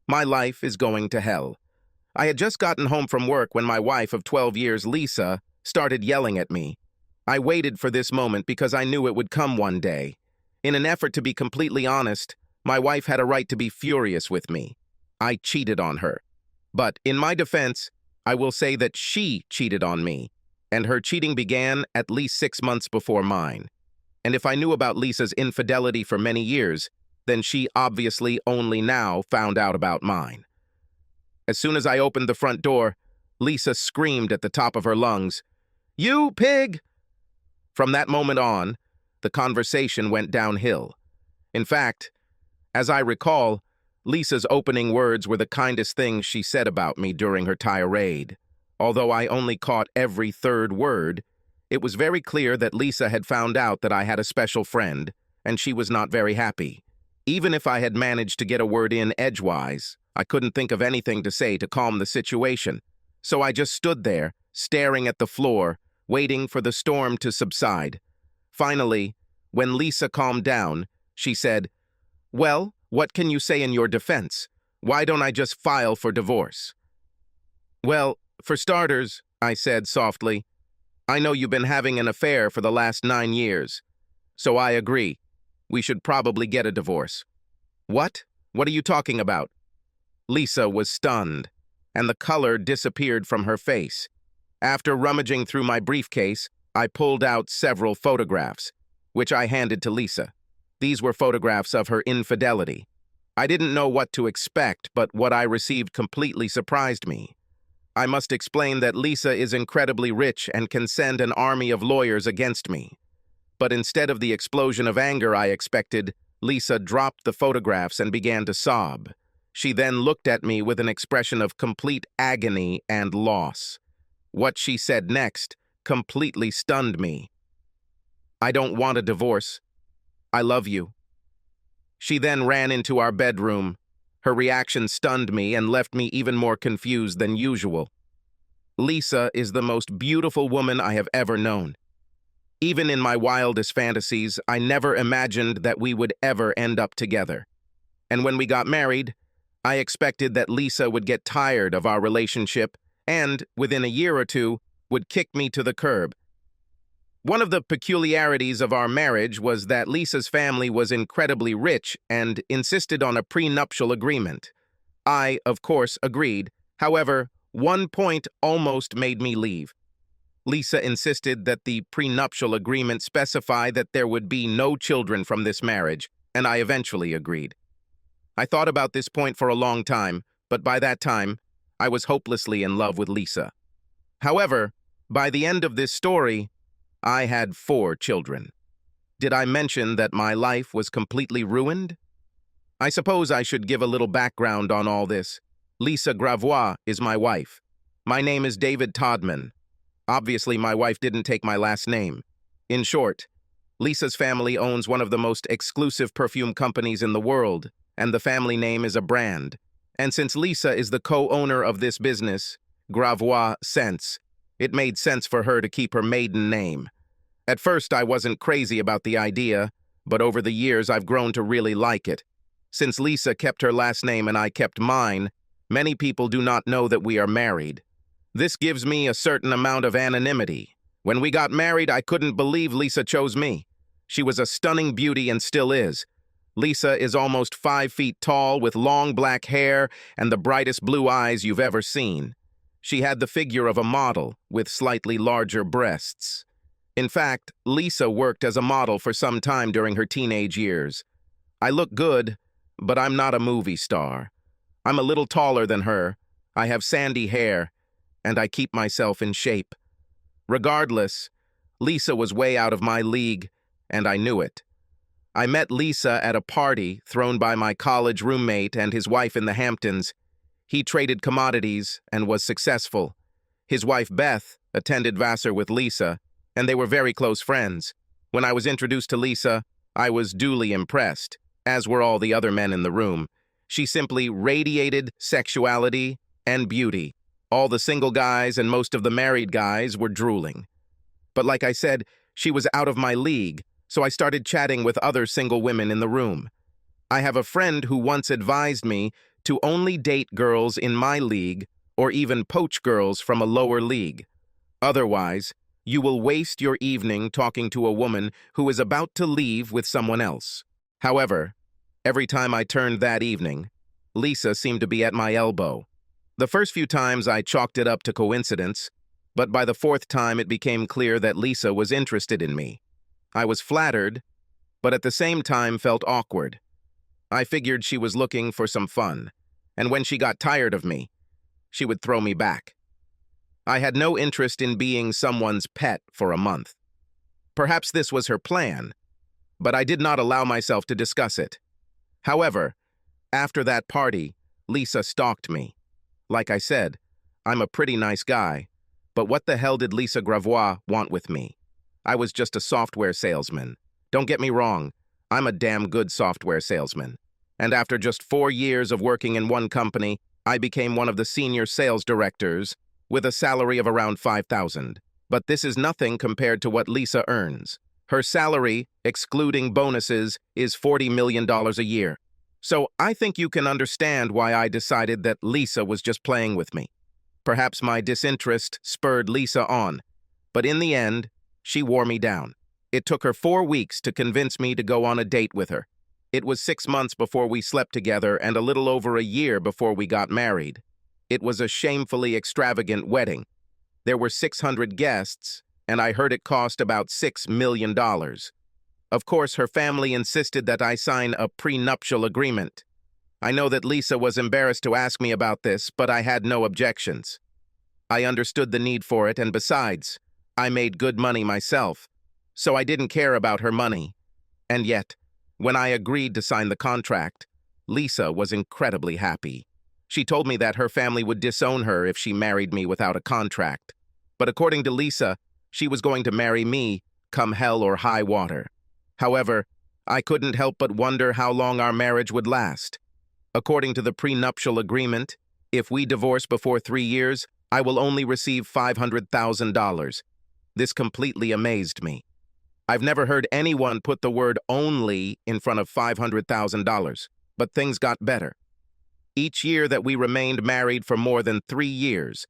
My life is going to hell. I had just gotten home from work when my wife of 12 years, Lisa, started yelling at me. I waited for this moment because I knew it would come one day. In an effort to be completely honest, my wife had a right to be furious with me. I cheated on her. But in my defense, I will say that she cheated on me, and her cheating began at least 6 months before mine. And if I knew about Lisa's infidelity for many years, then she obviously only now found out about mine. As soon as I opened the front door, Lisa screamed at the top of her lungs, "You pig!" From that moment on, the conversation went downhill. In fact, as I recall, Lisa's opening words were the kindest things she said about me during her tirade. Although I only caught every third word, it was very clear that Lisa had found out that I had a special friend, and she was not very happy. Even if I had managed to get a word in edgewise, I couldn't think of anything to say to calm the situation. So I just stood there, staring at the floor, waiting for the storm to subside. Finally, when Lisa calmed down, she said, "Well, what can you say in your defense? Why don't I just file for divorce?" "Well, for starters," I said softly, "I know you've been having an affair for the last 9 years. So I agree. We should probably get a divorce." "What? What are you talking about?" Lisa was stunned, and the color disappeared from her face. After rummaging through my briefcase, I pulled out several photographs, which I handed to Lisa. These were photographs of her infidelity. I didn't know what to expect, but what I received completely surprised me. I must explain that Lisa is incredibly rich and can send an army of lawyers against me. But instead of the explosion of anger I expected, Lisa dropped the photographs and began to sob. She then looked at me with an expression of complete agony and loss. What she said next completely stunned me. "I don't want a divorce. I love you." She then ran into our bedroom. Her reaction stunned me and left me even more confused than usual. Lisa is the most beautiful woman I have ever known. Even in my wildest fantasies, I never imagined that we would ever end up together. And when we got married, I expected that Lisa would get tired of our relationship and, within a year or two, would kick me to the curb. One of the peculiarities of our marriage was that Lisa's family was incredibly rich and insisted on a prenuptial agreement. I, of course, agreed. However, one point almost made me leave. Lisa insisted that the prenuptial agreement specify that there would be no children from this marriage, and I eventually agreed. I thought about this point for a long time, but by that time, I was hopelessly in love with Lisa. However, by the end of this story, I had 4 children. Did I mention that my life was completely ruined? I suppose I should give a little background on all this. Lisa Gravois is my wife. My name is David Todman. Obviously, my wife didn't take my last name. In short, Lisa's family owns one of the most exclusive perfume companies in the world, and the family name is a brand. And since Lisa is the co-owner of this business, Gravois Scents, it made sense for her to keep her maiden name. At first, I wasn't crazy about the idea, but over the years, I've grown to really like it. Since Lisa kept her last name and I kept mine, many people do not know that we are married. This gives me a certain amount of anonymity. When we got married, I couldn't believe Lisa chose me. She was a stunning beauty and still is. Lisa is almost 5 feet tall with long black hair and the brightest blue eyes you've ever seen. She had the figure of a model with slightly larger breasts. In fact, Lisa worked as a model for some time during her teenage years. I look good, but I'm not a movie star. I'm a little taller than her, I have sandy hair, and I keep myself in shape. Regardless, Lisa was way out of my league, and I knew it. I met Lisa at a party thrown by my college roommate and his wife in the Hamptons. He traded commodities and was successful. His wife, Beth, attended Vassar with Lisa, and they were very close friends. When I was introduced to Lisa, I was duly impressed, as were all the other men in the room. She simply radiated sexuality and beauty. All the single guys and most of the married guys were drooling. But like I said, she was out of my league, so I started chatting with other single women in the room. I have a friend who once advised me to only date girls in my league or even poach girls from a lower league. Otherwise, you will waste your evening talking to a woman who is about to leave with someone else. However, every time I turned that evening, Lisa seemed to be at my elbow. The first few times I chalked it up to coincidence, but by the fourth time it became clear that Lisa was interested in me. I was flattered, but at the same time felt awkward. I figured she was looking for some fun, and when she got tired of me, she would throw me back. I had no interest in being someone's pet for a month. Perhaps this was her plan, but I did not allow myself to discuss it. However, after that party, Lisa stalked me. Like I said, I'm a pretty nice guy, but what the hell did Lisa Gravois want with me? I was just a software salesman. Don't get me wrong, I'm a damn good software salesman. And after just 4 years of working in one company, I became one of the senior sales directors with a salary of around $5,000. But this is nothing compared to what Lisa earns. Her salary, excluding bonuses, is $40 million a year. So I think you can understand why I decided that Lisa was just playing with me. Perhaps my disinterest spurred Lisa on, but in the end, she wore me down. It took her 4 weeks to convince me to go on a date with her. It was 6 months before we slept together and a little over a year before we got married. It was a shamefully extravagant wedding. There were 600 guests, and I heard it cost about $6 million. Of course, her family insisted that I sign a prenuptial agreement. I know that Lisa was embarrassed to ask me about this, but I had no objections. I understood the need for it, and besides, I made good money myself, so I didn't care about her money. And yet, when I agreed to sign the contract, Lisa was incredibly happy. She told me that her family would disown her if she married me without a contract. But according to Lisa, she was going to marry me, come hell or high water. However, I couldn't help but wonder how long our marriage would last. According to the prenuptial agreement, if we divorce before 3 years, I will only receive $500,000. This completely amazed me. I've never heard anyone put the word only in front of $500,000, but things got better. Each year that we remained married for more than 3 years,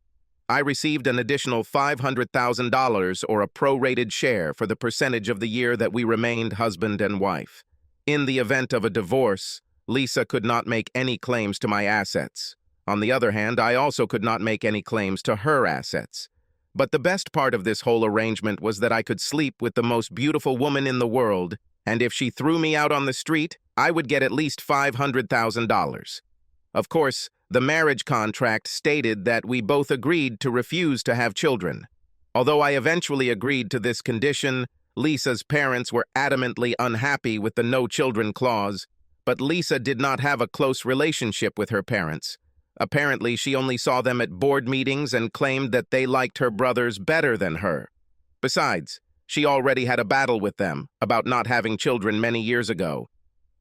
I received an additional $500,000 or a prorated share for the percentage of the year that we remained husband and wife. In the event of a divorce, Lisa could not make any claims to my assets. On the other hand, I also could not make any claims to her assets. But the best part of this whole arrangement was that I could sleep with the most beautiful woman in the world, and if she threw me out on the street, I would get at least $500,000. Of course, the marriage contract stated that we both agreed to refuse to have children. Although I eventually agreed to this condition, Lisa's parents were adamantly unhappy with the no children clause, but Lisa did not have a close relationship with her parents. Apparently, she only saw them at board meetings and claimed that they liked her brothers better than her. Besides, she already had a battle with them about not having children many years ago.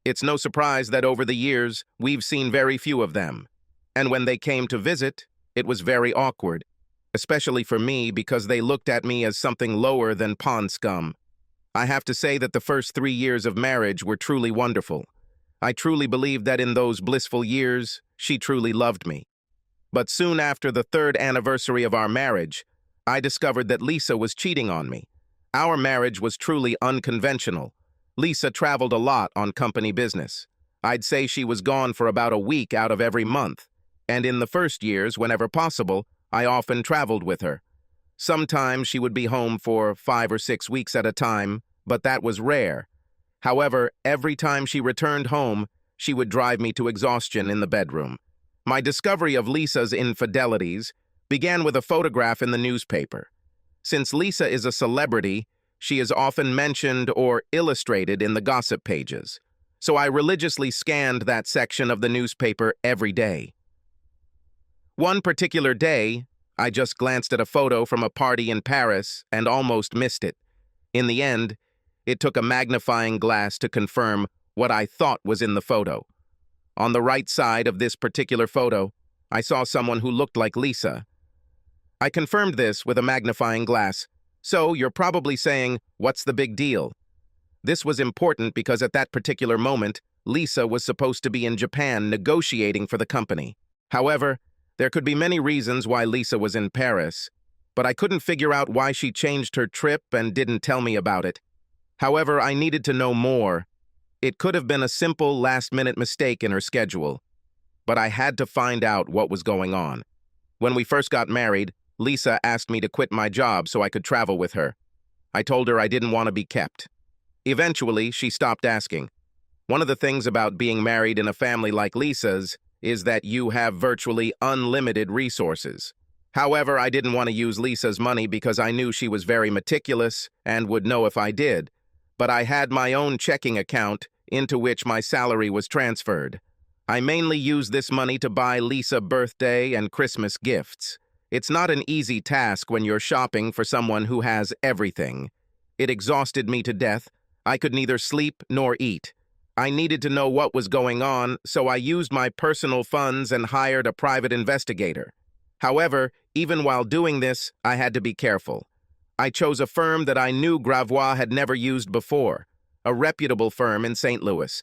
It's no surprise that over the years, we've seen very few of them. And when they came to visit, it was very awkward, especially for me because they looked at me as something lower than pond scum. I have to say that the first 3 years of marriage were truly wonderful. I truly believe that in those blissful years, she truly loved me. But soon after the 3rd anniversary of our marriage, I discovered that Lisa was cheating on me. Our marriage was truly unconventional. Lisa traveled a lot on company business. I'd say she was gone for about a week out of every month. And in the first years, whenever possible, I often traveled with her. Sometimes she would be home for 5 or 6 weeks at a time, but that was rare. However, every time she returned home, she would drive me to exhaustion in the bedroom. My discovery of Lisa's infidelities began with a photograph in the newspaper. Since Lisa is a celebrity, she is often mentioned or illustrated in the gossip pages. So I religiously scanned that section of the newspaper every day. One particular day, I just glanced at a photo from a party in Paris and almost missed it. In the end, it took a magnifying glass to confirm what I thought was in the photo. On the right side of this particular photo, I saw someone who looked like Lisa. I confirmed this with a magnifying glass. So you're probably saying, what's the big deal? This was important because at that particular moment, Lisa was supposed to be in Japan negotiating for the company. However, there could be many reasons why Lisa was in Paris, but I couldn't figure out why she changed her trip and didn't tell me about it. However, I needed to know more. It could have been a simple last-minute mistake in her schedule, but I had to find out what was going on. When we first got married, Lisa asked me to quit my job so I could travel with her. I told her I didn't want to be kept. Eventually, she stopped asking. One of the things about being married in a family like Lisa's is that you have virtually unlimited resources. However, I didn't want to use Lisa's money because I knew she was very meticulous and would know if I did. But I had my own checking account into which my salary was transferred. I mainly used this money to buy Lisa birthday and Christmas gifts. It's not an easy task when you're shopping for someone who has everything. It exhausted me to death. I could neither sleep nor eat. I needed to know what was going on, so I used my personal funds and hired a private investigator. However, even while doing this, I had to be careful. I chose a firm that I knew Gravois had never used before, a reputable firm in St. Louis.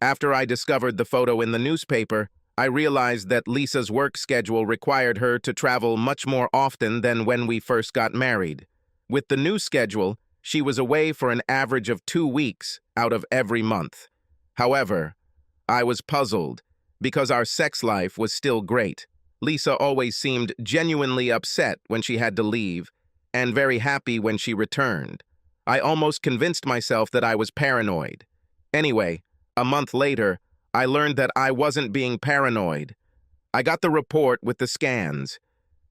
After I discovered the photo in the newspaper, I realized that Lisa's work schedule required her to travel much more often than when we first got married. With the new schedule, she was away for an average of 2 weeks out of every month. However, I was puzzled because our sex life was still great. Lisa always seemed genuinely upset when she had to leave and very happy when she returned. I almost convinced myself that I was paranoid. Anyway, a month later, I learned that I wasn't being paranoid. I got the report with the scans,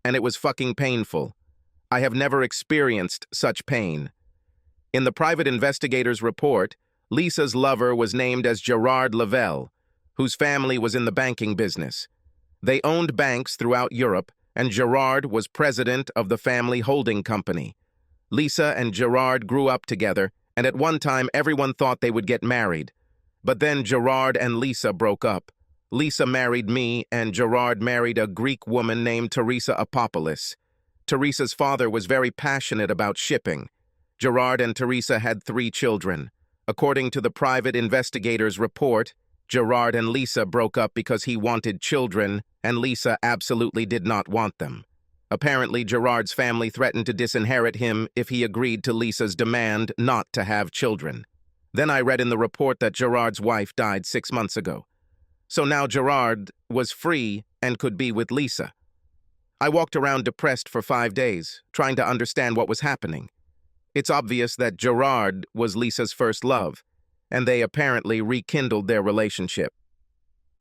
and it was fucking painful. I have never experienced such pain. In the private investigator's report, Lisa's lover was named as Gerard Lavelle, whose family was in the banking business. They owned banks throughout Europe, and Gerard was president of the family holding company. Lisa and Gerard grew up together, and at one time everyone thought they would get married. But then Gerard and Lisa broke up. Lisa married me, and Gerard married a Greek woman named Teresa Apopoulos. Teresa's father was very passionate about shipping. Gerard and Teresa had 3 children. According to the private investigator's report, Gerard and Lisa broke up because he wanted children, and Lisa absolutely did not want them. Apparently, Gerard's family threatened to disinherit him if he agreed to Lisa's demand not to have children. Then I read in the report that Gerard's wife died 6 months ago. So now Gerard was free and could be with Lisa. I walked around depressed for 5 days, trying to understand what was happening. It's obvious that Gerard was Lisa's first love, and they apparently rekindled their relationship.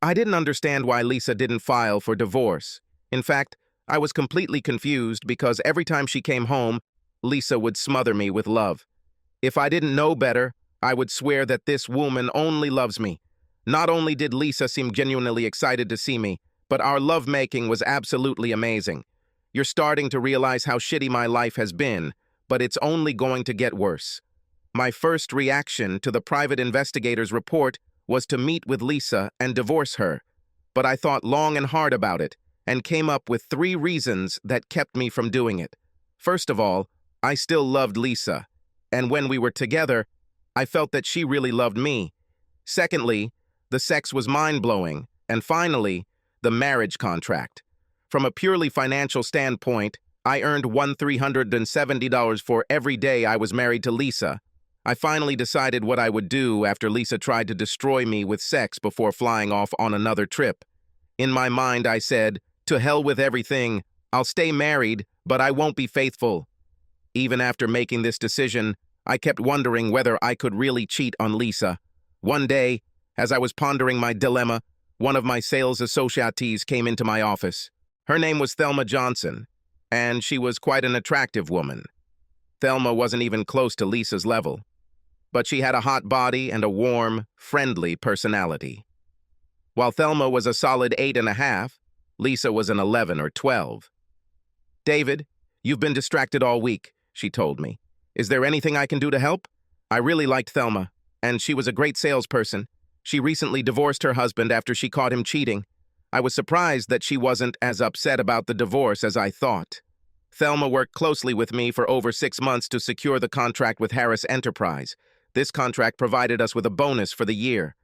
I didn't understand why Lisa didn't file for divorce. In fact, I was completely confused because every time she came home, Lisa would smother me with love. If I didn't know better, I would swear that this woman only loves me. Not only did Lisa seem genuinely excited to see me, but our lovemaking was absolutely amazing. You're starting to realize how shitty my life has been, but it's only going to get worse. My first reaction to the private investigator's report was to meet with Lisa and divorce her, but I thought long and hard about it and came up with 3 reasons that kept me from doing it. First of all, I still loved Lisa, and when we were together, I felt that she really loved me. Secondly, the sex was mind-blowing, and finally, the marriage contract. From a purely financial standpoint, I earned $1,370 for every day I was married to Lisa. I finally decided what I would do after Lisa tried to destroy me with sex before flying off on another trip. In my mind, I said, "To hell with everything. I'll stay married, but I won't be faithful." Even after making this decision, I kept wondering whether I could really cheat on Lisa. One day, as I was pondering my dilemma, one of my sales associates came into my office. Her name was Thelma Johnson, and she was quite an attractive woman. Thelma wasn't even close to Lisa's level, but she had a hot body and a warm, friendly personality. While Thelma was a solid 8.5, Lisa was an 11 or 12. "David, you've been distracted all week," she told me. "Is there anything I can do to help?" I really liked Thelma, and she was a great salesperson. She recently divorced her husband after she caught him cheating. I was surprised that she wasn't as upset about the divorce as I thought. Thelma worked closely with me for over 6 months to secure the contract with Harris Enterprise. This contract provided us with a bonus for the year.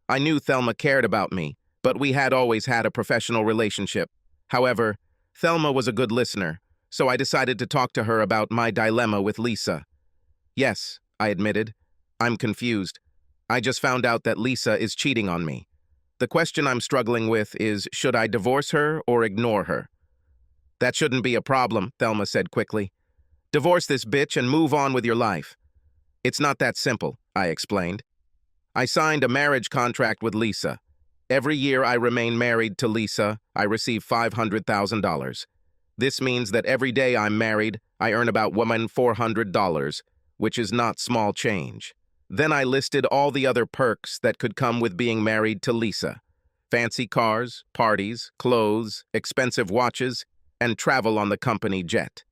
I knew Thelma cared about me, but we had always had a professional relationship. However, Thelma was a good listener, so I decided to talk to her about my dilemma with Lisa. Yes, I admitted. I'm confused. I just found out that Lisa is cheating on me. The question I'm struggling with is, should I divorce her or ignore her? That shouldn't be a problem, Thelma said quickly. Divorce this bitch and move on with your life. It's not that simple, I explained. I signed a marriage contract with Lisa. Every year I remain married to Lisa, I receive $500,000. This means that every day I'm married, I earn about $400, which is not small change. Then I listed all the other perks that could come with being married to Lisa. Fancy cars, parties, clothes, expensive watches, and travel on the company jet.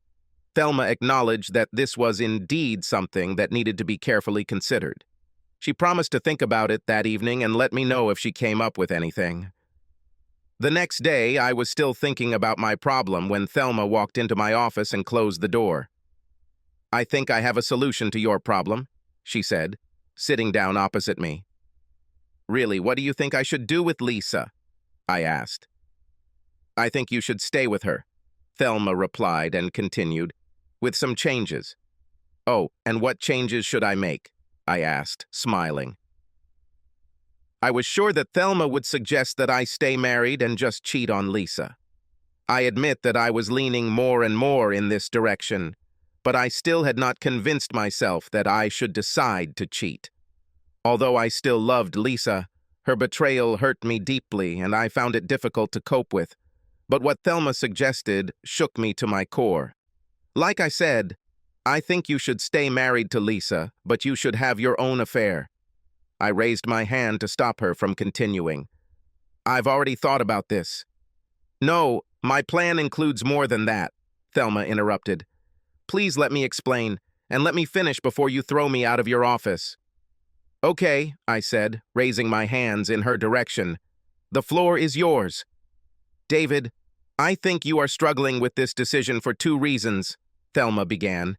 Thelma acknowledged that this was indeed something that needed to be carefully considered. She promised to think about it that evening and let me know if she came up with anything. The next day, I was still thinking about my problem when Thelma walked into my office and closed the door. I think I have a solution to your problem, she said, sitting down opposite me. Really, what do you think I should do with Lisa? I asked. I think you should stay with her, Thelma replied and continued, with some changes. Oh, and what changes should I make? I asked, smiling. I was sure that Thelma would suggest that I stay married and just cheat on Lisa. I admit that I was leaning more and more in this direction, but I still had not convinced myself that I should decide to cheat. Although I still loved Lisa, her betrayal hurt me deeply and I found it difficult to cope with. But what Thelma suggested shook me to my core. Like I said, I think you should stay married to Lisa, but you should have your own affair. I raised my hand to stop her from continuing. I've already thought about this. No, my plan includes more than that, Thelma interrupted. Please let me explain, and let me finish before you throw me out of your office. Okay, I said, raising my hands in her direction. The floor is yours. David, I think you are struggling with this decision for 2 reasons, Thelma began.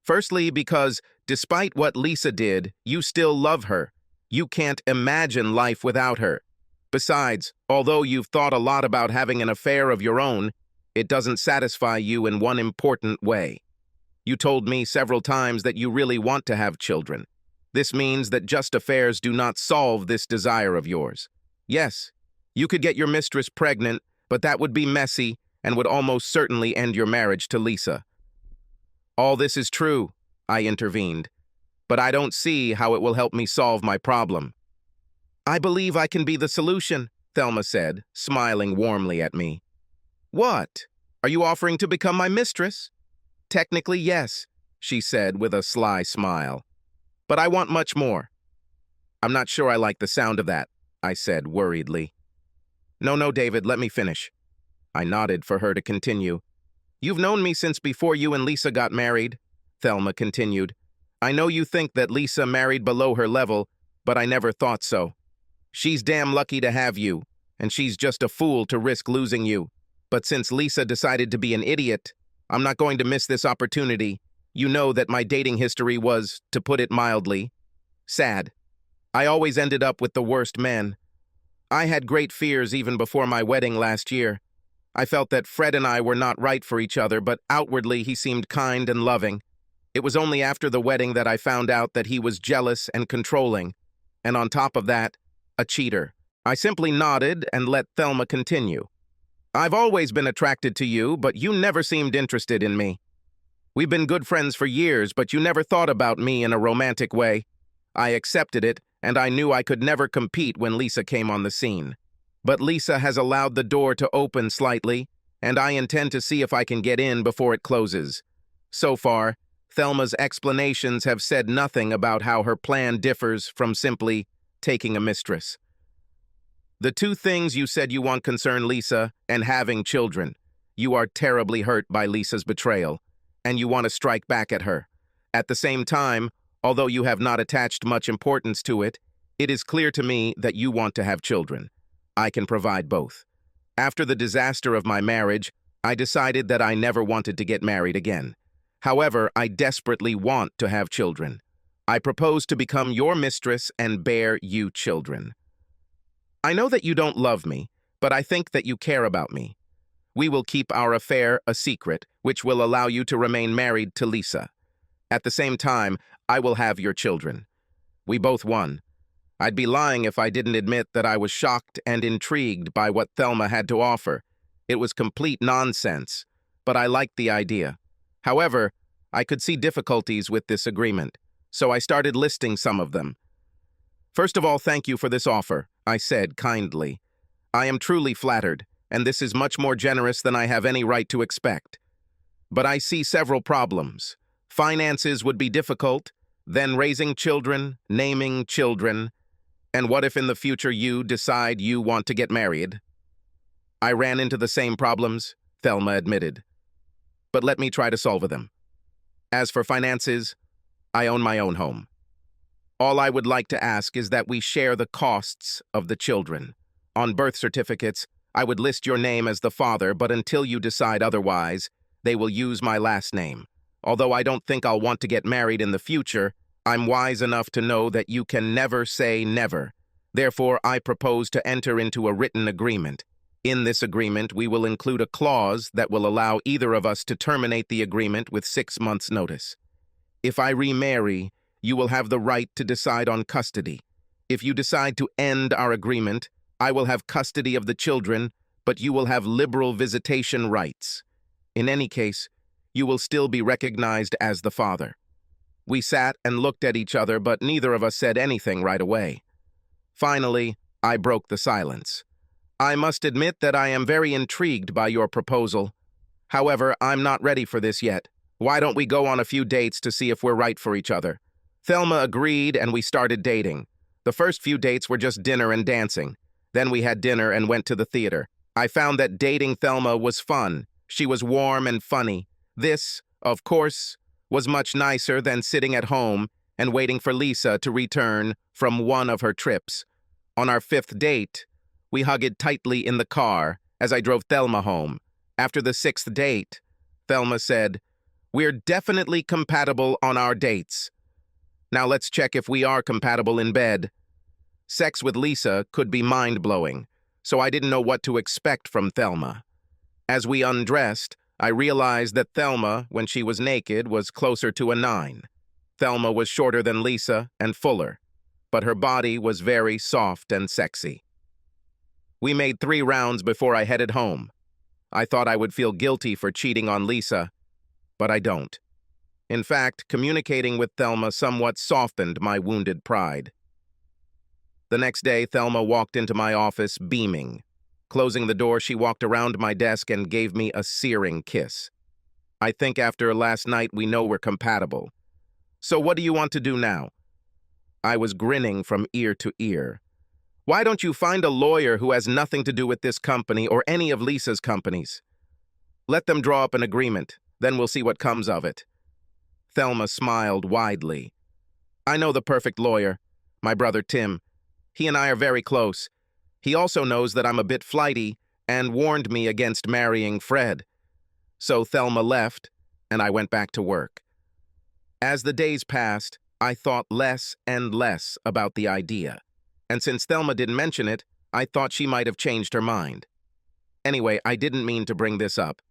Firstly, because, despite what Lisa did, you still love her. You can't imagine life without her. Besides, although you've thought a lot about having an affair of your own, it doesn't satisfy you in one important way. You told me several times that you really want to have children. This means that just affairs do not solve this desire of yours. Yes, you could get your mistress pregnant, but that would be messy and would almost certainly end your marriage to Lisa. All this is true, I intervened, but I don't see how it will help me solve my problem. I believe I can be the solution, Thelma said, smiling warmly at me. What? Are you offering to become my mistress? Technically, yes, she said with a sly smile. But I want much more. I'm not sure I like the sound of that, I said worriedly. No, David, let me finish. I nodded for her to continue. You've known me since before you and Lisa got married, Thelma continued. I know you think that Lisa married below her level, but I never thought so. She's damn lucky to have you, and she's just a fool to risk losing you. But since Lisa decided to be an idiot, I'm not going to miss this opportunity. You know that my dating history was, to put it mildly, sad. I always ended up with the worst men. I had great fears even before my wedding last year. I felt that Fred and I were not right for each other, but outwardly he seemed kind and loving. It was only after the wedding that I found out that he was jealous and controlling, and on top of that, a cheater. I simply nodded and let Thelma continue. I've always been attracted to you, but you never seemed interested in me. We've been good friends for years, but you never thought about me in a romantic way. I accepted it, and I knew I could never compete when Lisa came on the scene. But Lisa has allowed the door to open slightly, and I intend to see if I can get in before it closes. So far, Thelma's explanations have said nothing about how her plan differs from simply taking a mistress. The 2 things you said you want concern Lisa and having children. You are terribly hurt by Lisa's betrayal, and you want to strike back at her. At the same time, although you have not attached much importance to it, it is clear to me that you want to have children. I can provide both. After the disaster of my marriage, I decided that I never wanted to get married again. However, I desperately want to have children. I propose to become your mistress and bear you children. I know that you don't love me, but I think that you care about me. We will keep our affair a secret, which will allow you to remain married to Lisa. At the same time, I will have your children. We both won. I'd be lying if I didn't admit that I was shocked and intrigued by what Thelma had to offer. It was complete nonsense, but I liked the idea. However, I could see difficulties with this agreement, so I started listing some of them. First of all, thank you for this offer, I said kindly. I am truly flattered, and this is much more generous than I have any right to expect. But I see several problems. Finances would be difficult, then raising children, naming children, and what if in the future you decide you want to get married? I ran into the same problems, Thelma admitted. But let me try to solve them. As for finances, I own my own home. All I would like to ask is that we share the costs of the children. On birth certificates, I would list your name as the father, but until you decide otherwise, they will use my last name. Although I don't think I'll want to get married in the future, I'm wise enough to know that you can never say never. Therefore, I propose to enter into a written agreement. In this agreement, we will include a clause that will allow either of us to terminate the agreement with 6 months' notice. If I remarry, you will have the right to decide on custody. If you decide to end our agreement, I will have custody of the children, but you will have liberal visitation rights. In any case, you will still be recognized as the father. We sat and looked at each other, but neither of us said anything right away. Finally, I broke the silence. I must admit that I am very intrigued by your proposal. However, I'm not ready for this yet. Why don't we go on a few dates to see if we're right for each other? Thelma agreed, and we started dating. The first few dates were just dinner and dancing. Then we had dinner and went to the theater. I found that dating Thelma was fun. She was warm and funny. This, of course, was much nicer than sitting at home and waiting for Lisa to return from one of her trips. On our 5th date, we hugged tightly in the car as I drove Thelma home. After the 6th date, Thelma said, "We're definitely compatible on our dates. Now let's check if we are compatible in bed." Sex with Lisa could be mind-blowing, so I didn't know what to expect from Thelma. As we undressed, I realized that Thelma, when she was naked, was closer to a 9. Thelma was shorter than Lisa and fuller, but her body was very soft and sexy. We made 3 rounds before I headed home. I thought I would feel guilty for cheating on Lisa, but I don't. In fact, communicating with Thelma somewhat softened my wounded pride. The next day, Thelma walked into my office beaming. Closing the door, she walked around my desk and gave me a searing kiss. I think after last night we know we're compatible. So what do you want to do now? I was grinning from ear to ear. Why don't you find a lawyer who has nothing to do with this company or any of Lisa's companies? Let them draw up an agreement, then we'll see what comes of it. Thelma smiled widely. I know the perfect lawyer, my brother Tim. He and I are very close. He also knows that I'm a bit flighty and warned me against marrying Fred. So Thelma left, and I went back to work. As the days passed, I thought less and less about the idea. And since Thelma didn't mention it, I thought she might have changed her mind. Anyway, I didn't mean to bring this up.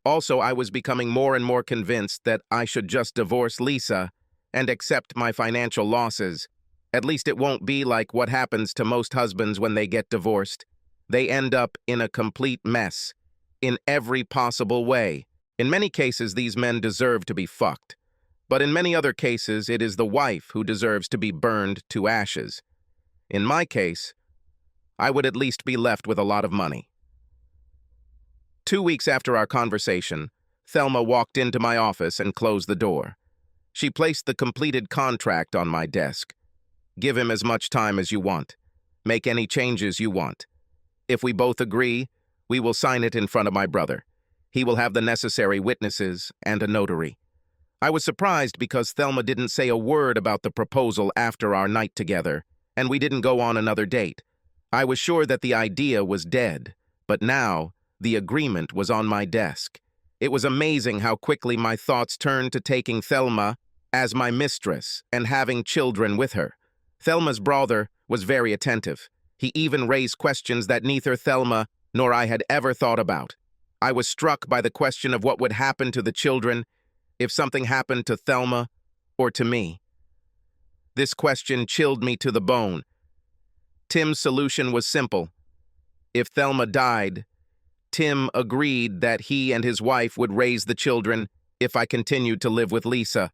Also, I was becoming more and more convinced that I should just divorce Lisa and accept my financial losses. At least it won't be like what happens to most husbands when they get divorced. They end up in a complete mess, in every possible way. In many cases, these men deserve to be fucked. But in many other cases, it is the wife who deserves to be burned to ashes. In my case, I would at least be left with a lot of money. 2 weeks after our conversation, Thelma walked into my office and closed the door. She placed the completed contract on my desk. Give him as much time as you want. Make any changes you want. If we both agree, we will sign it in front of my brother. He will have the necessary witnesses and a notary. I was surprised because Thelma didn't say a word about the proposal after our night together, and we didn't go on another date. I was sure that the idea was dead, but now the agreement was on my desk. It was amazing how quickly my thoughts turned to taking Thelma as my mistress and having children with her. Thelma's brother was very attentive. He even raised questions that neither Thelma nor I had ever thought about. I was struck by the question of what would happen to the children if something happened to Thelma or to me. This question chilled me to the bone. Tim's solution was simple. If Thelma died, Tim agreed that he and his wife would raise the children if I continued to live with Lisa.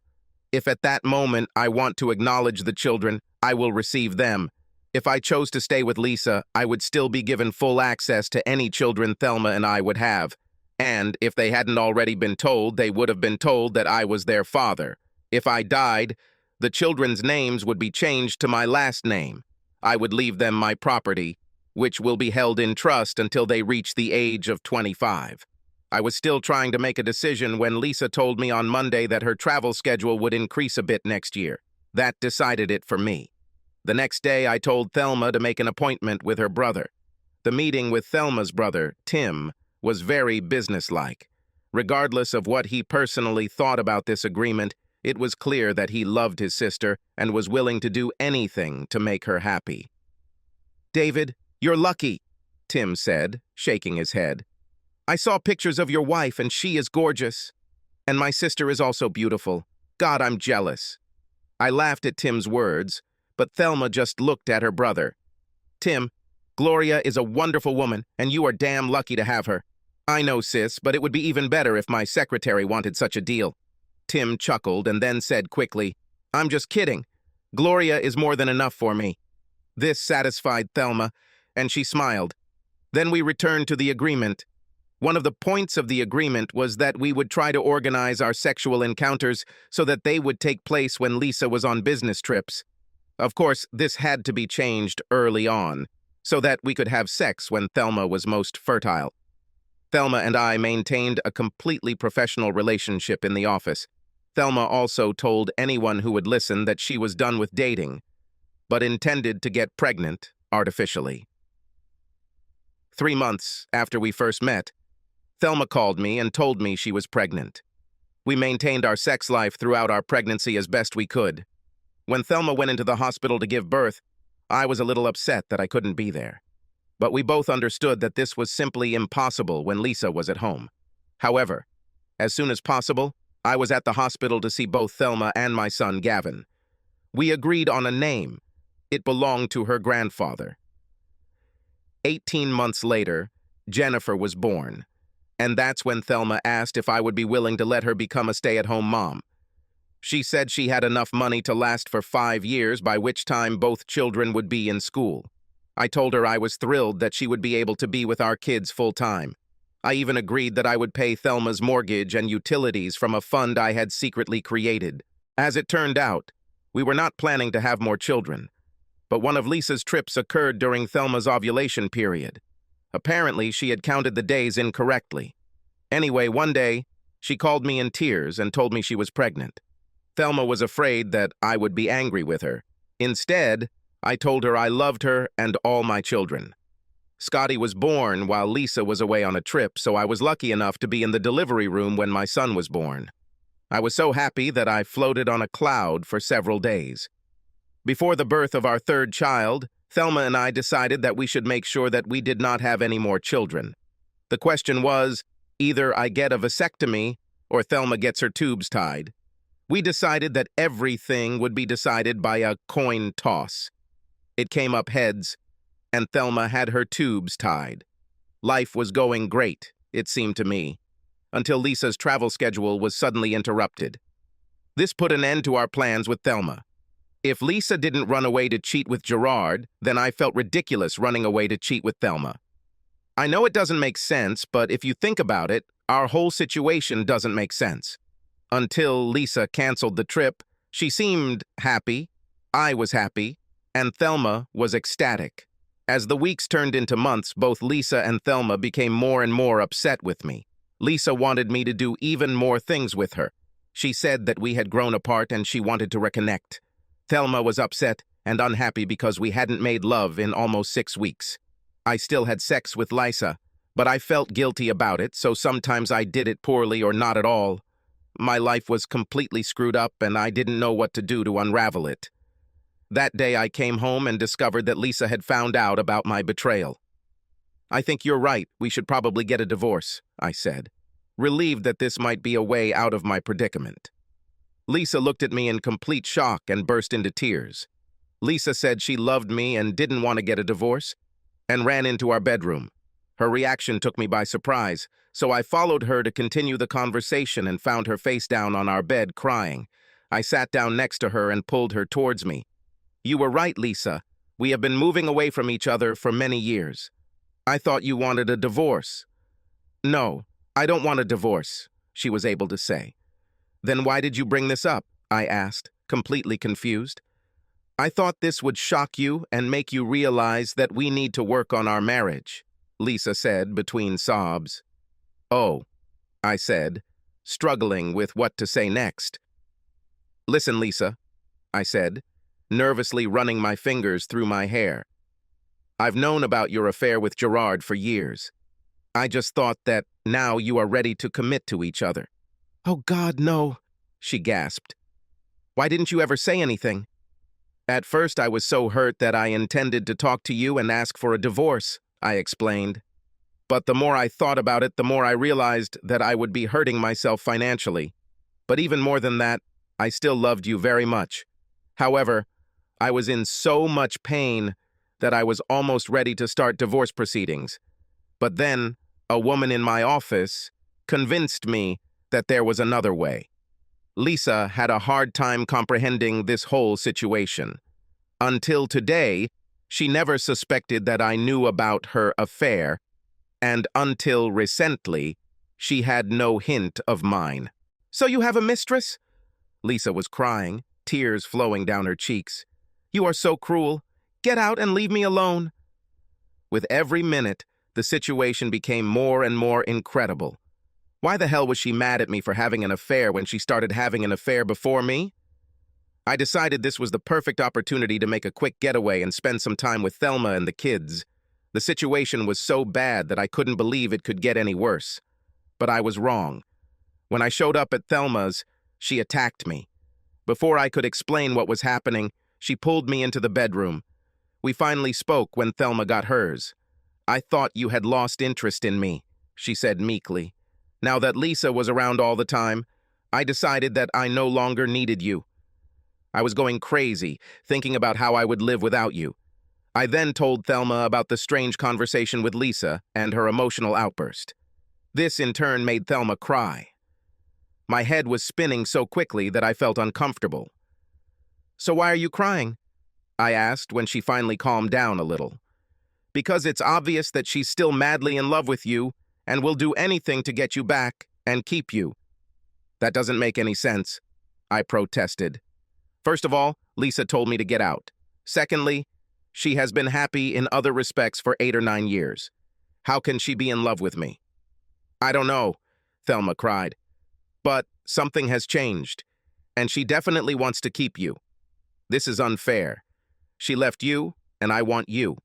If at that moment I want to acknowledge the children, I will receive them. If I chose to stay with Lisa, I would still be given full access to any children Thelma and I would have. And if they hadn't already been told, they would have been told that I was their father. If I died, the children's names would be changed to my last name. I would leave them my property, which will be held in trust until they reach the age of 25. I was still trying to make a decision when Lisa told me on Monday that her travel schedule would increase a bit next year. That decided it for me. The next day, I told Thelma to make an appointment with her brother. The meeting with Thelma's brother, Tim, was very businesslike. Regardless of what he personally thought about this agreement, it was clear that he loved his sister and was willing to do anything to make her happy. "David, you're lucky," Tim said, shaking his head. "I saw pictures of your wife and she is gorgeous. And my sister is also beautiful. God, I'm jealous." I laughed at Tim's words, but Thelma just looked at her brother. "Tim, Gloria is a wonderful woman, and you are damn lucky to have her." "I know, sis, but it would be even better if my secretary wanted such a deal." Tim chuckled and then said quickly, "I'm just kidding. Gloria is more than enough for me." This satisfied Thelma, and she smiled. Then we returned to the agreement. One of the points of the agreement was that we would try to organize our sexual encounters so that they would take place when Lisa was on business trips. Of course, this had to be changed early on, so that we could have sex when Thelma was most fertile. Thelma and I maintained a completely professional relationship in the office. Thelma also told anyone who would listen that she was done with dating, but intended to get pregnant artificially. 3 months after we first met, Thelma called me and told me she was pregnant. We maintained our sex life throughout our pregnancy as best we could. When Thelma went into the hospital to give birth, I was a little upset that I couldn't be there. But we both understood that this was simply impossible when Lisa was at home. However, as soon as possible, I was at the hospital to see both Thelma and my son Gavin. We agreed on a name. It belonged to her grandfather. 18 months later, Jennifer was born, and that's when Thelma asked if I would be willing to let her become a stay-at-home mom. She said she had enough money to last for 5 years, by which time both children would be in school. I told her I was thrilled that she would be able to be with our kids full-time. I even agreed that I would pay Thelma's mortgage and utilities from a fund I had secretly created. As it turned out, we were not planning to have more children, but one of Lisa's trips occurred during Thelma's ovulation period. Apparently, she had counted the days incorrectly. Anyway, one day, she called me in tears and told me she was pregnant. Thelma was afraid that I would be angry with her. Instead, I told her I loved her and all my children. Scotty was born while Lisa was away on a trip, so I was lucky enough to be in the delivery room when my son was born. I was so happy that I floated on a cloud for several days. Before the birth of our third child, Thelma and I decided that we should make sure that we did not have any more children. The question was, either I get a vasectomy or Thelma gets her tubes tied. We decided that everything would be decided by a coin toss. It came up heads, and Thelma had her tubes tied. Life was going great, it seemed to me, until Lisa's travel schedule was suddenly interrupted. This put an end to our plans with Thelma. If Lisa didn't run away to cheat with Gerard, then I felt ridiculous running away to cheat with Thelma. I know it doesn't make sense, but if you think about it, our whole situation doesn't make sense. Until Lisa canceled the trip, she seemed happy, I was happy, and Thelma was ecstatic. As the weeks turned into months, both Lisa and Thelma became more and more upset with me. Lisa wanted me to do even more things with her. She said that we had grown apart and she wanted to reconnect. Thelma was upset and unhappy because we hadn't made love in almost 6 weeks. I still had sex with Lisa, but I felt guilty about it, so sometimes I did it poorly or not at all. My life was completely screwed up and I didn't know what to do to unravel it. That day I came home and discovered that Lisa had found out about my betrayal. "I think you're right. We should probably get a divorce," I said, relieved that this might be a way out of my predicament. Lisa looked at me in complete shock and burst into tears. Lisa said she loved me and didn't want to get a divorce, and ran into our bedroom. Her reaction took me by surprise, so I followed her to continue the conversation and found her face down on our bed crying. I sat down next to her and pulled her towards me. "You were right, Lisa. We have been moving away from each other for many years. I thought you wanted a divorce." "No, I don't want a divorce," she was able to say. "Then why did you bring this up?" I asked, completely confused. "I thought this would shock you and make you realize that we need to work on our marriage," Lisa said between sobs. "Oh," I said, struggling with what to say next. "Listen, Lisa," I said, nervously running my fingers through my hair. "I've known about your affair with Gerard for years. I just thought that now you are ready to commit to each other." "Oh God, no," she gasped. "Why didn't you ever say anything?" "At first I was so hurt that I intended to talk to you and ask for a divorce," I explained. "But the more I thought about it, the more I realized that I would be hurting myself financially. But even more than that, I still loved you very much. However, I was in so much pain that I was almost ready to start divorce proceedings. But then, a woman in my office convinced me that there was another way." Lisa had a hard time comprehending this whole situation. Until today, she never suspected that I knew about her affair, and until recently, she had no hint of mine. "So you have a mistress?" Lisa was crying, tears flowing down her cheeks. "You are so cruel. Get out and leave me alone." With every minute, the situation became more and more incredible. Why the hell was she mad at me for having an affair when she started having an affair before me? I decided this was the perfect opportunity to make a quick getaway and spend some time with Thelma and the kids. The situation was so bad that I couldn't believe it could get any worse. But I was wrong. When I showed up at Thelma's, she attacked me. Before I could explain what was happening, she pulled me into the bedroom. We finally spoke when Thelma got hers. "I thought you had lost interest in me," she said meekly. "Now that Lisa was around all the time, I decided that I no longer needed you. I was going crazy, thinking about how I would live without you." I then told Thelma about the strange conversation with Lisa and her emotional outburst. This, in turn, made Thelma cry. My head was spinning so quickly that I felt uncomfortable. "So why are you crying?" I asked when she finally calmed down a little. "Because it's obvious that she's still madly in love with you and will do anything to get you back and keep you." "That doesn't make any sense," I protested. "First of all, Lisa told me to get out. Secondly, she has been happy in other respects for 8 or 9 years. How can she be in love with me?" "I don't know," Thelma cried. "But something has changed, and she definitely wants to keep you. This is unfair. She left you, and I want you."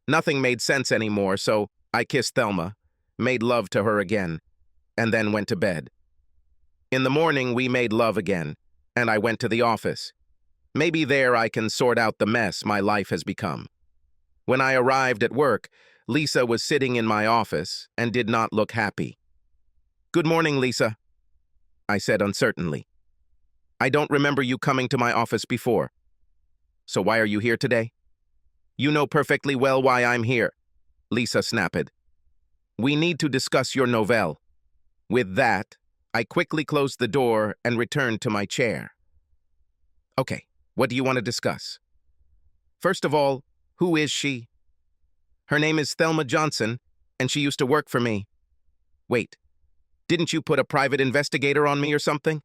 Nothing made sense anymore, so I kissed Thelma, made love to her again, and then went to bed. In the morning, we made love again, and I went to the office. Maybe there I can sort out the mess my life has become. When I arrived at work, Lisa was sitting in my office and did not look happy. "Good morning, Lisa," I said uncertainly. "I don't remember you coming to my office before. So why are you here today?" "You know perfectly well why I'm here," Lisa snapped. "We need to discuss your novelle." With that, I quickly closed the door and returned to my chair. "Okay, what do you want to discuss?" "First of all, who is she?" "Her name is Thelma Johnson, and she used to work for me." "Wait, didn't you put a private investigator on me or something?"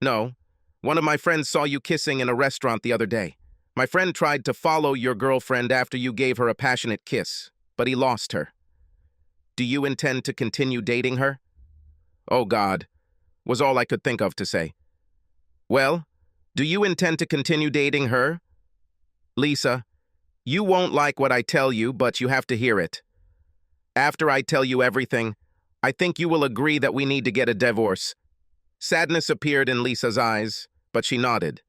"No, one of my friends saw you kissing in a restaurant the other day. My friend tried to follow your girlfriend after you gave her a passionate kiss, but he lost her." "Do you intend to continue dating her?" "Oh God," was all I could think of to say. "Well, do you intend to continue dating her?" "Lisa, you won't like what I tell you, but you have to hear it. After I tell you everything, I think you will agree that we need to get a divorce." Sadness appeared in Lisa's eyes, but she nodded.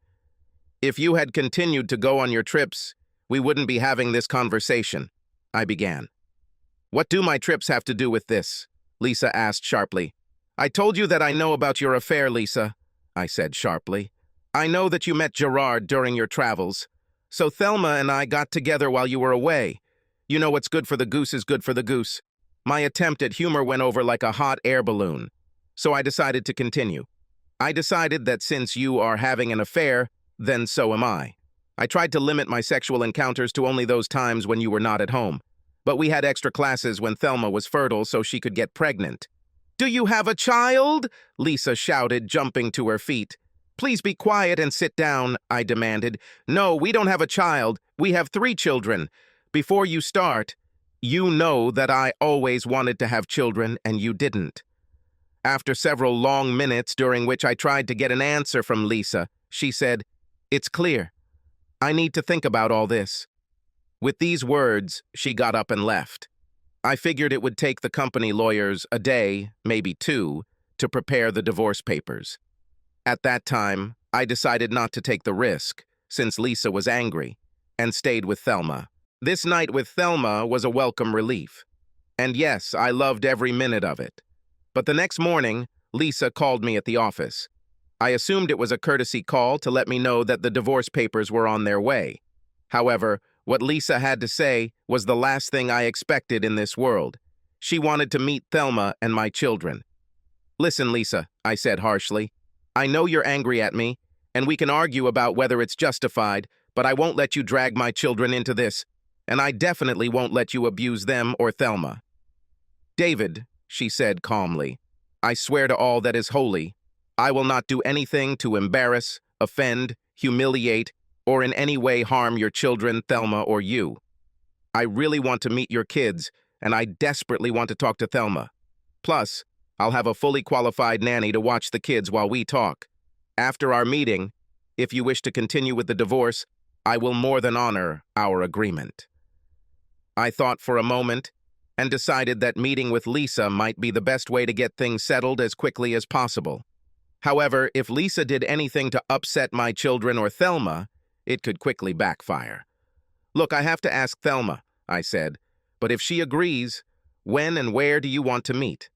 If you had continued to go on your trips, we wouldn't be having this conversation, I began. What do my trips have to do with this? Lisa asked sharply. I told you that I know about your affair, Lisa, I said sharply. I know that you met Gerard during your travels. So Thelma and I got together while you were away. You know what's good for the goose is good for the goose. My attempt at humor went over like a hot air balloon. So I decided to continue. I decided that since you are having an affair, then so am I. I tried to limit my sexual encounters to only those times when you were not at home. But we had extra classes when Thelma was fertile so she could get pregnant. Do you have a child? Lisa shouted, jumping to her feet. Please be quiet and sit down, I demanded. No, we don't have a child. We have 3 children. Before you start, you know that I always wanted to have children and you didn't. After several long minutes during which I tried to get an answer from Lisa, she said, It's clear. I need to think about all this. With these words, she got up and left. I figured it would take the company lawyers a day, maybe 2, to prepare the divorce papers. At that time, I decided not to take the risk, since Lisa was angry, and stayed with Thelma. This night with Thelma was a welcome relief. And yes, I loved every minute of it. But the next morning, Lisa called me at the office. I assumed it was a courtesy call to let me know that the divorce papers were on their way. However, what Lisa had to say was the last thing I expected in this world. She wanted to meet Thelma and my children. Listen, Lisa, I said harshly. I know you're angry at me, and we can argue about whether it's justified, but I won't let you drag my children into this, and I definitely won't let you abuse them or Thelma. David, she said calmly, I swear to all that is holy, I will not do anything to embarrass, offend, humiliate, or in any way harm your children, Thelma, or you. I really want to meet your kids, and I desperately want to talk to Thelma. Plus, I'll have a fully qualified nanny to watch the kids while we talk. After our meeting, if you wish to continue with the divorce, I will more than honor our agreement. I thought for a moment and decided that meeting with Lisa might be the best way to get things settled as quickly as possible. However, if Lisa did anything to upset my children or Thelma, it could quickly backfire. Look, I have to ask Thelma, I said, but if she agrees, when and where do you want to meet?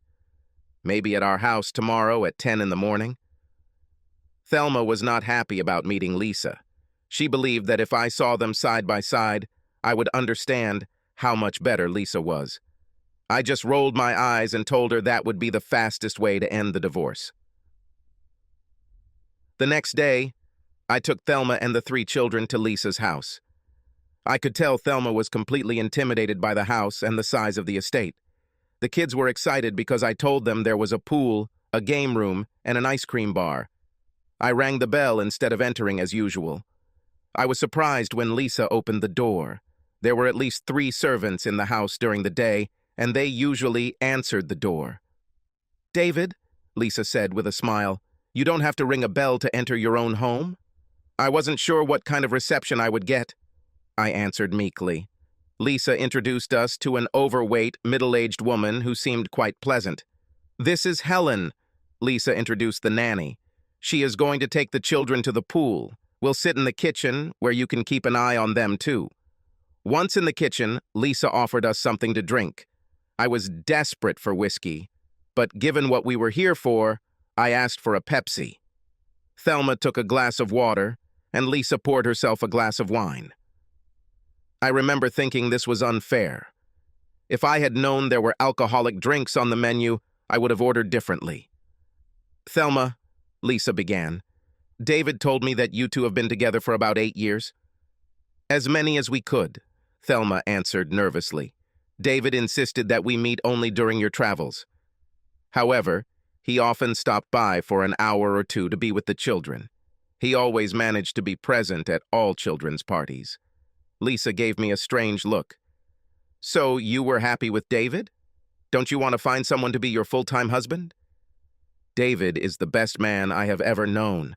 Maybe at our house tomorrow at 10 in the morning? Thelma was not happy about meeting Lisa. She believed that if I saw them side by side, I would understand how much better Lisa was. I just rolled my eyes and told her that would be the fastest way to end the divorce. The next day, I took Thelma and the 3 children to Lisa's house. I could tell Thelma was completely intimidated by the house and the size of the estate. The kids were excited because I told them there was a pool, a game room, and an ice cream bar. I rang the bell instead of entering as usual. I was surprised when Lisa opened the door. There were at least 3 servants in the house during the day, and they usually answered the door. David, Lisa said with a smile, you don't have to ring a bell to enter your own home? I wasn't sure what kind of reception I would get, I answered meekly. Lisa introduced us to an overweight, middle-aged woman who seemed quite pleasant. This is Helen, Lisa introduced the nanny. She is going to take the children to the pool. We'll sit in the kitchen, where you can keep an eye on them too. Once in the kitchen, Lisa offered us something to drink. I was desperate for whiskey, but given what we were here for, I asked for a Pepsi. Thelma took a glass of water, and Lisa poured herself a glass of wine. I remember thinking this was unfair. If I had known there were alcoholic drinks on the menu, I would have ordered differently. Thelma, Lisa began, David told me that you two have been together for about 8 years. As many as we could, Thelma answered nervously. David insisted that we meet only during your travels. However, he often stopped by for an hour or 2 to be with the children. He always managed to be present at all children's parties. Lisa gave me a strange look. So you were happy with David? Don't you want to find someone to be your full-time husband? David is the best man I have ever known,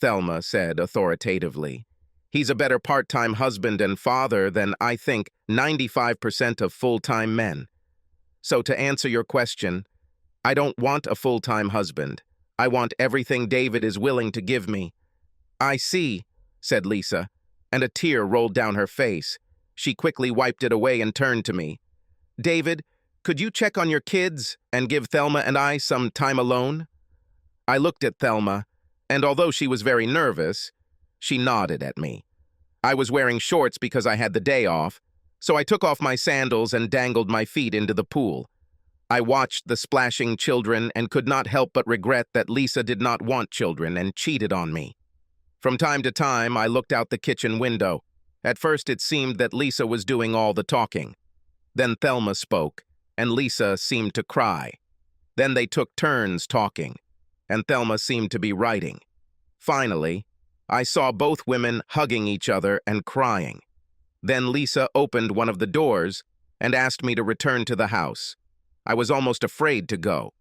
Thelma said authoritatively. He's a better part-time husband and father than, I think, 95% of full-time men. So to answer your question, I don't want a full-time husband. I want everything David is willing to give me. I see, said Lisa, and a tear rolled down her face. She quickly wiped it away and turned to me. David, could you check on your kids and give Thelma and I some time alone? I looked at Thelma, and although she was very nervous, she nodded at me. I was wearing shorts because I had the day off, so I took off my sandals and dangled my feet into the pool. I watched the splashing children and could not help but regret that Lisa did not want children and cheated on me. From time to time, I looked out the kitchen window. At first, it seemed that Lisa was doing all the talking. Then Thelma spoke, and Lisa seemed to cry. Then they took turns talking, and Thelma seemed to be writing. Finally, I saw both women hugging each other and crying. Then Lisa opened one of the doors and asked me to return to the house. I was almost afraid to go.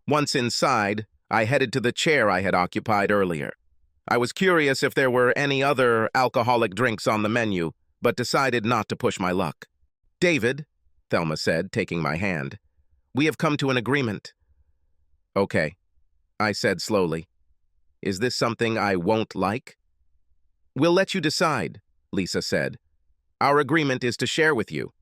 Once inside, I headed to the chair I had occupied earlier. I was curious if there were any other alcoholic drinks on the menu, but decided not to push my luck. David, Thelma said, taking my hand, we have come to an agreement. Okay, I said slowly. Is this something I won't like? We'll let you decide, Lisa said. Our agreement is to share with you.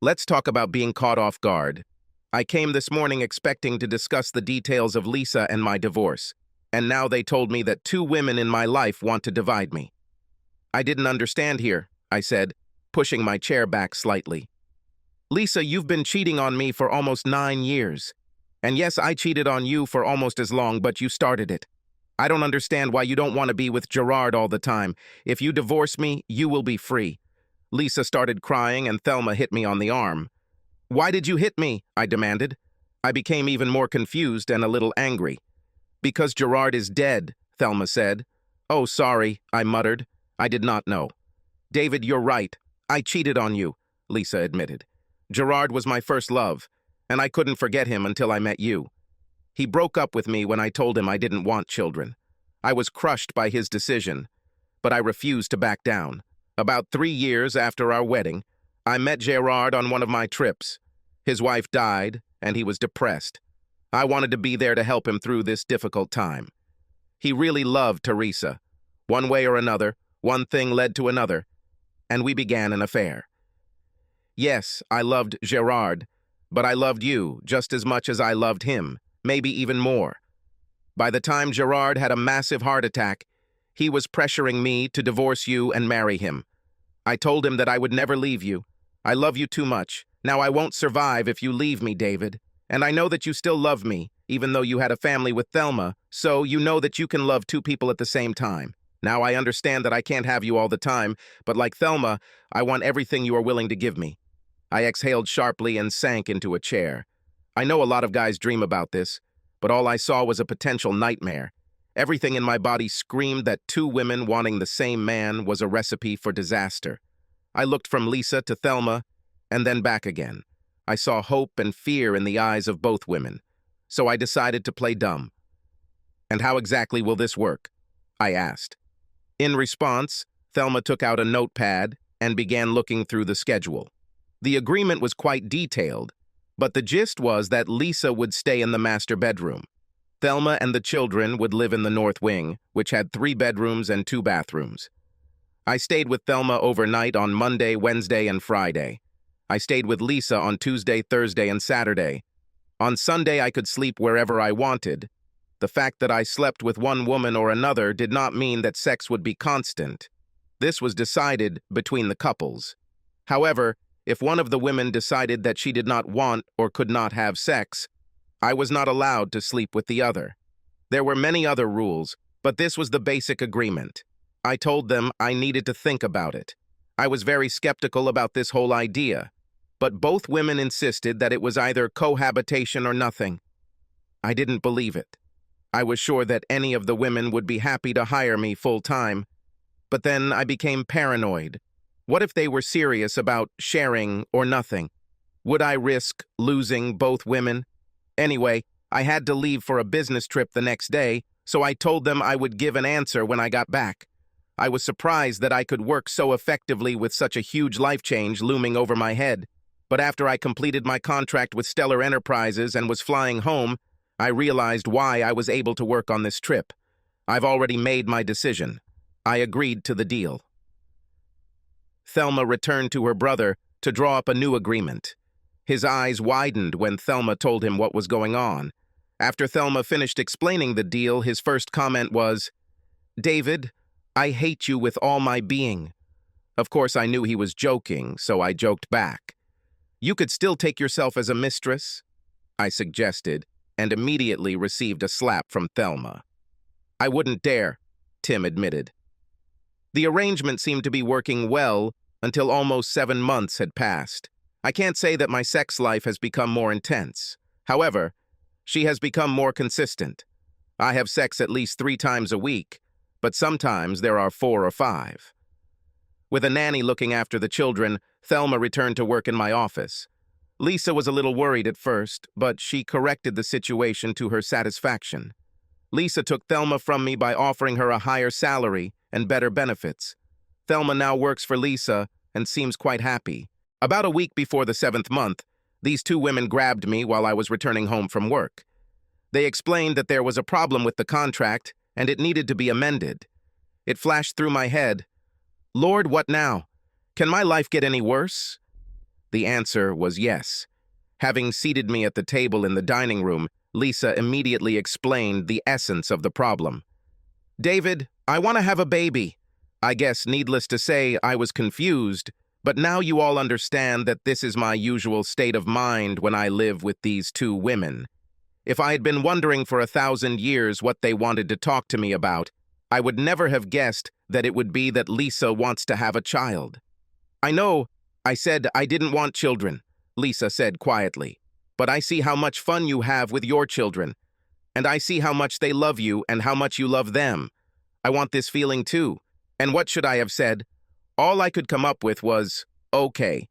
Let's talk about being caught off guard. I came this morning expecting to discuss the details of Lisa and my divorce, and now they told me that 2 women in my life want to divide me. I didn't understand here, I said, pushing my chair back slightly. Lisa, you've been cheating on me for almost 9 years. And yes, I cheated on you for almost as long, but you started it. I don't understand why you don't want to be with Gerard all the time. If you divorce me, you will be free. Lisa started crying and Thelma hit me on the arm. Why did you hit me? I demanded. I became even more confused and a little angry. Because Gerard is dead, Thelma said. Oh, sorry, I muttered. I did not know. David, you're right. I cheated on you, Lisa admitted. Gerard was my first love, and I couldn't forget him until I met you. He broke up with me when I told him I didn't want children. I was crushed by his decision, but I refused to back down. About 3 years after our wedding, I met Gerard on one of my trips. His wife died, and he was depressed. I wanted to be there to help him through this difficult time. He really loved Teresa. One way or another, one thing led to another, and we began an affair. Yes, I loved Gerard, but I loved you just as much as I loved him, maybe even more. By the time Gerard had a massive heart attack, he was pressuring me to divorce you and marry him. I told him that I would never leave you. I love you too much. Now I won't survive if you leave me, David. And I know that you still love me, even though you had a family with Thelma, so you know that you can love 2 people at the same time. Now I understand that I can't have you all the time, but like Thelma, I want everything you are willing to give me. I exhaled sharply and sank into a chair. I know a lot of guys dream about this, but all I saw was a potential nightmare. Everything in my body screamed that 2 women wanting the same man was a recipe for disaster. I looked from Lisa to Thelma, and then back again. I saw hope and fear in the eyes of both women, so I decided to play dumb. And how exactly will this work? I asked. In response, Thelma took out a notepad and began looking through the schedule. The agreement was quite detailed, but the gist was that Lisa would stay in the master bedroom. Thelma and the children would live in the north wing, which had 3 bedrooms and 2 bathrooms. I stayed with Thelma overnight on Monday, Wednesday, and Friday. I stayed with Lisa on Tuesday, Thursday, and Saturday. On Sunday, I could sleep wherever I wanted. The fact that I slept with one woman or another did not mean that sex would be constant. This was decided between the couples. However, if one of the women decided that she did not want or could not have sex, I was not allowed to sleep with the other. There were many other rules, but this was the basic agreement. I told them I needed to think about it. I was very skeptical about this whole idea, but both women insisted that it was either cohabitation or nothing. I didn't believe it. I was sure that any of the women would be happy to hire me full-time, but then I became paranoid. What if they were serious about sharing or nothing? Would I risk losing both women? Anyway, I had to leave for a business trip the next day, so I told them I would give an answer when I got back. I was surprised that I could work so effectively with such a huge life change looming over my head. But after I completed my contract with Stellar Enterprises and was flying home, I realized why I was able to work on this trip. I've already made my decision. I agreed to the deal. Thelma returned to her brother to draw up a new agreement. His eyes widened when Thelma told him what was going on. After Thelma finished explaining the deal, his first comment was, "David, I hate you with all my being." Of course, I knew he was joking, so I joked back. "You could still take yourself as a mistress," I suggested, and immediately received a slap from Thelma. "I wouldn't dare," Tim admitted. The arrangement seemed to be working well until almost 7 months had passed. I can't say that my sex life has become more intense. However, she has become more consistent. I have sex at least 3 times a week, but sometimes there are 4 or 5. With a nanny looking after the children, Thelma returned to work in my office. Lisa was a little worried at first, but she corrected the situation to her satisfaction. Lisa took Thelma from me by offering her a higher salary and better benefits. Thelma now works for Lisa and seems quite happy. About a week before the 7th month, these 2 women grabbed me while I was returning home from work. They explained that there was a problem with the contract and it needed to be amended. It flashed through my head, "Lord, what now? Can my life get any worse?" The answer was yes. Having seated me at the table in the dining room, Lisa immediately explained the essence of the problem. "David, I want to have a baby." I guess, needless to say, I was confused, but now you all understand that this is my usual state of mind when I live with these 2 women. If I had been wondering for 1,000 years what they wanted to talk to me about, I would never have guessed that it would be that Lisa wants to have a child. "I know, I said I didn't want children," Lisa said quietly. "But I see how much fun you have with your children, and I see how much they love you and how much you love them. I want this feeling too." And what should I have said? All I could come up with was, "Okay."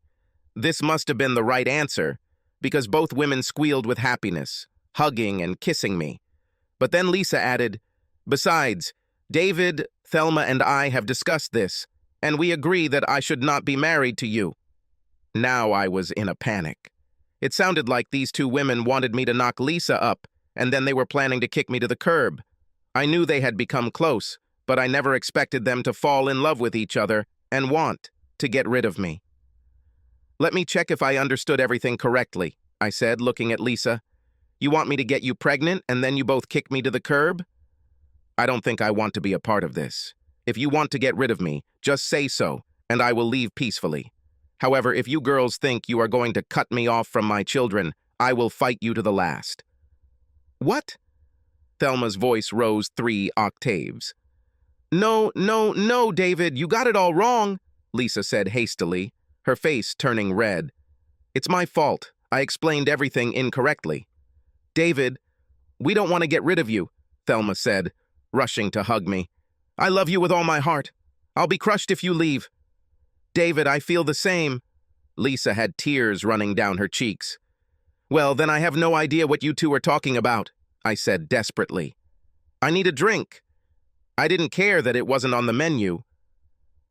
This must have been the right answer, because both women squealed with happiness, hugging and kissing me. But then Lisa added, "Besides, David, Thelma, and I have discussed this, and we agree that I should not be married to you." Now I was in a panic. It sounded like these 2 women wanted me to knock Lisa up, and then they were planning to kick me to the curb. I knew they had become close, but I never expected them to fall in love with each other and want to get rid of me. "Let me check if I understood everything correctly," I said, looking at Lisa. "You want me to get you pregnant and then you both kick me to the curb?" "I don't think I want to be a part of this. If you want to get rid of me, just say so, and I will leave peacefully. However, if you girls think you are going to cut me off from my children, I will fight you to the last." "What?" Thelma's voice rose 3 octaves. No, David, you got it all wrong," Lisa said hastily, her face turning red. "It's my fault. I explained everything incorrectly." "David, we don't want to get rid of you," Thelma said, rushing to hug me. "I love you with all my heart. I'll be crushed if you leave." "David, I feel the same." Lisa had tears running down her cheeks. "Well, then I have no idea what you 2 are talking about," I said desperately. "I need a drink." I didn't care that it wasn't on the menu.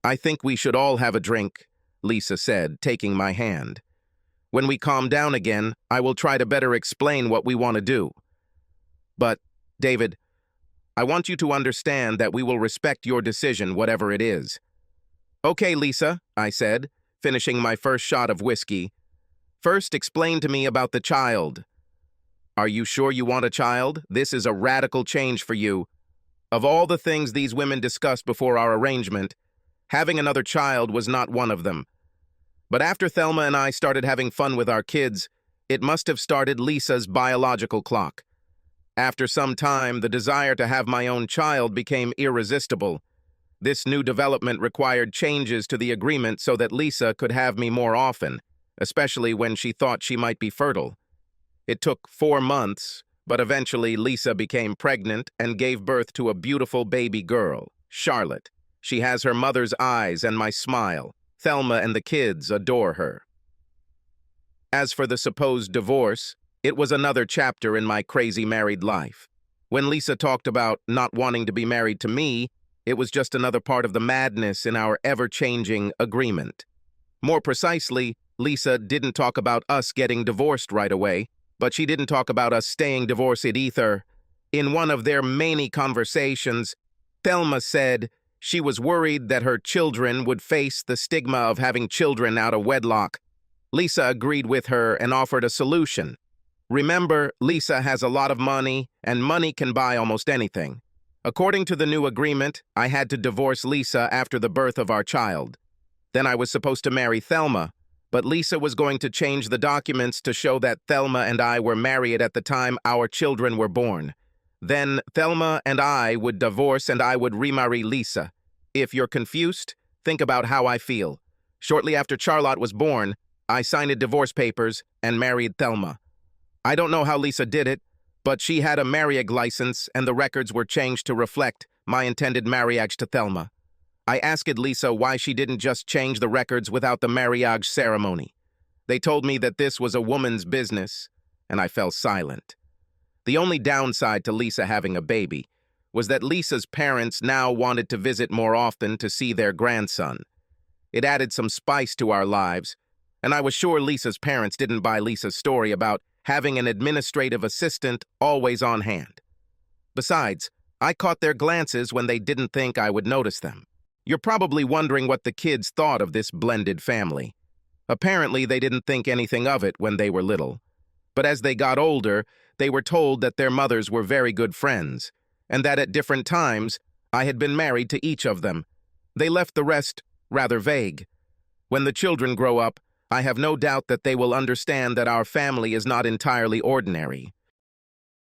"I think we should all have a drink," Lisa said, taking my hand. "When we calm down again, I will try to better explain what we want to do. But, David, I want you to understand that we will respect your decision, whatever it is." "Okay, Lisa," I said, finishing my first shot of whiskey. "First, explain to me about the child." "Are you sure you want a child? This is a radical change for you. Of all the things these women discussed before our arrangement, having another child was not one of them. But after Thelma and I started having fun with our kids, it must have started Lisa's biological clock. After some time, the desire to have my own child became irresistible. This new development required changes to the agreement so that Lisa could have me more often, especially when she thought she might be fertile. It took 4 months, but eventually Lisa became pregnant and gave birth to a beautiful baby girl, Charlotte. She has her mother's eyes and my smile. Thelma and the kids adore her. As for the supposed divorce, it was another chapter in my crazy married life. When Lisa talked about not wanting to be married to me, it was just another part of the madness in our ever-changing agreement. More precisely, Lisa didn't talk about us getting divorced right away, but she didn't talk about us staying divorced either. In one of their many conversations, Thelma said, She was worried that her children would face the stigma of having children out of wedlock. Lisa agreed with her and offered a solution. Remember, Lisa has a lot of money, and money can buy almost anything. According to the new agreement, I had to divorce Lisa after the birth of our child. Then I was supposed to marry Thelma, but Lisa was going to change the documents to show that Thelma and I were married at the time our children were born. Then Thelma and I would divorce and I would remarry Lisa. If you're confused, think about how I feel. Shortly after Charlotte was born, I signed divorce papers and married Thelma. I don't know how Lisa did it, but she had a marriage license and the records were changed to reflect my intended marriage to Thelma. I asked Lisa why she didn't just change the records without the marriage ceremony. They told me that this was a woman's business, and I fell silent. The only downside to Lisa having a baby was that Lisa's parents now wanted to visit more often to see their grandson. It added some spice to our lives, and I was sure Lisa's parents didn't buy Lisa's story about having an administrative assistant always on hand. Besides, I caught their glances when they didn't think I would notice them. You're probably wondering what the kids thought of this blended family. Apparently, they didn't think anything of it when they were little. But as they got older, they were told that their mothers were very good friends, and that at different times, I had been married to each of them. They left the rest rather vague. When the children grow up, I have no doubt that they will understand that our family is not entirely ordinary.